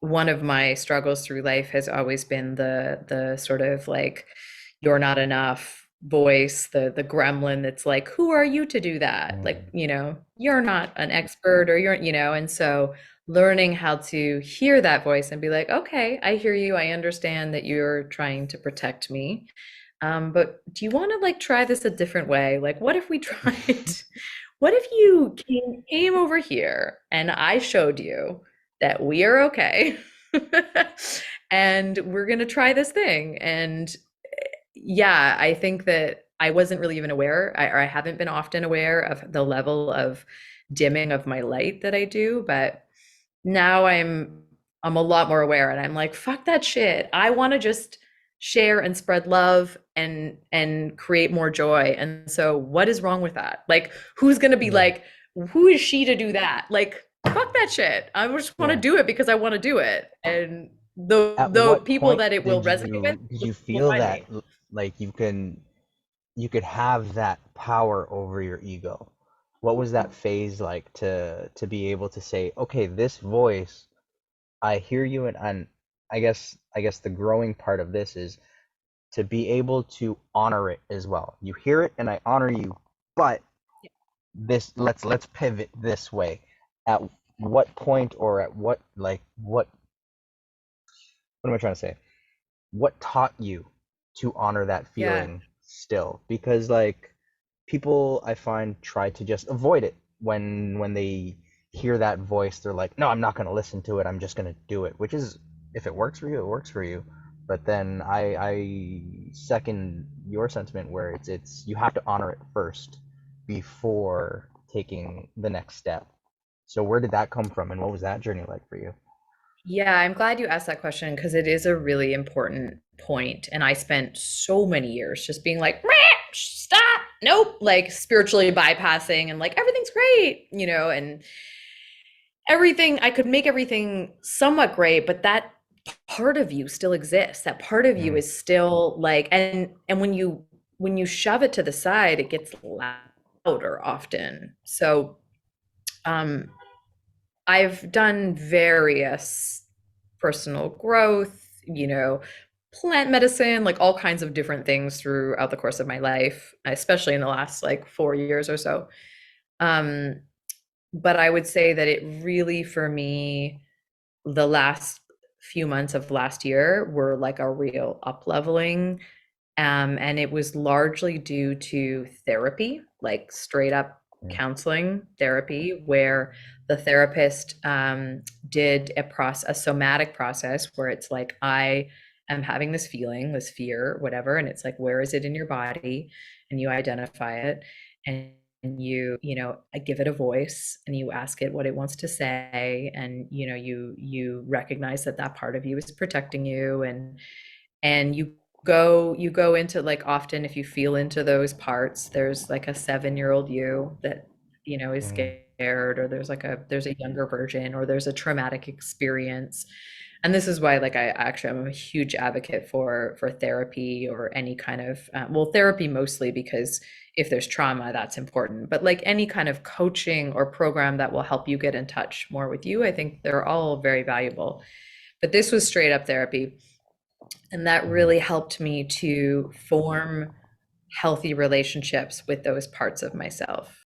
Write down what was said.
one of my struggles through life has always been the sort of like you're not enough voice, the gremlin that's like, who are you to do that? Like, Mm, you're not an expert, or and so learning how to hear that voice and be like, okay, I hear you. I understand that you're trying to protect me. But do you want to like try this a different way? Like, what if we tried? What if you came over here and I showed you that we are okay and we're going to try this thing? And yeah, I think that I wasn't really even aware, or I haven't been often aware of the level of dimming of my light that I do, but now I'm a lot more aware and I'm like, fuck that shit. I want to just share and spread love and create more joy. And so what is wrong with that? Like who's going to be yeah, like, who is she to do that? Like fuck that shit. I just want to yeah. do it because I want to do it. And At the what people point that it will resonate with did you will feel find that me. like you could have that power over your ego? What was that phase like to be able to say, okay, this voice, I hear you, and I guess the growing part of this is to be able to honor it as well. You hear it and I honor you, but this let's pivot this way. At what point or at what am I trying to say? What taught you to honor that Yeah. feeling still? Because like people I find try to just avoid it when they hear that voice, they're like, no, I'm not going to listen to it, I'm just going to do it, which is, if it works for you, it works for you. But then I second your sentiment where it's you have to honor it first before taking the next step. So where did that come from and what was that journey like for you? Yeah, I'm glad you asked that question because it is a really important point. And I spent so many years just being like, "Meh, stop, nope, like spiritually bypassing and like everything's great, and everything, I could make everything somewhat great, but that part of you still exists. That part of you Mm, is still like, and when you shove it to the side, it gets louder often. So um I've done various personal growth, plant medicine, like all kinds of different things throughout the course of my life, especially in the last like 4 years or so. Um, but I would say that it really, for me, the last few months of last year were like a real up leveling. And it was largely due to therapy, like straight up mm, counseling therapy, where the therapist did a somatic process where it's like, I am having this feeling, this fear, whatever. And it's like, where is it in your body? And you identify it. And I give it a voice and you ask it what it wants to say. And, you recognize that that part of you is protecting you, and you go into like, often if you feel into those parts, there's like a 7-year-old you that is mm, scared, or there's a younger version, or there's a traumatic experience. And this is why, like, I'm a huge advocate for therapy, or any kind of well, therapy mostly because if there's trauma, that's important, but like any kind of coaching or program that will help you get in touch more with you, I think they're all very valuable. But this was straight up therapy, and that mm. really helped me to form healthy relationships with those parts of myself.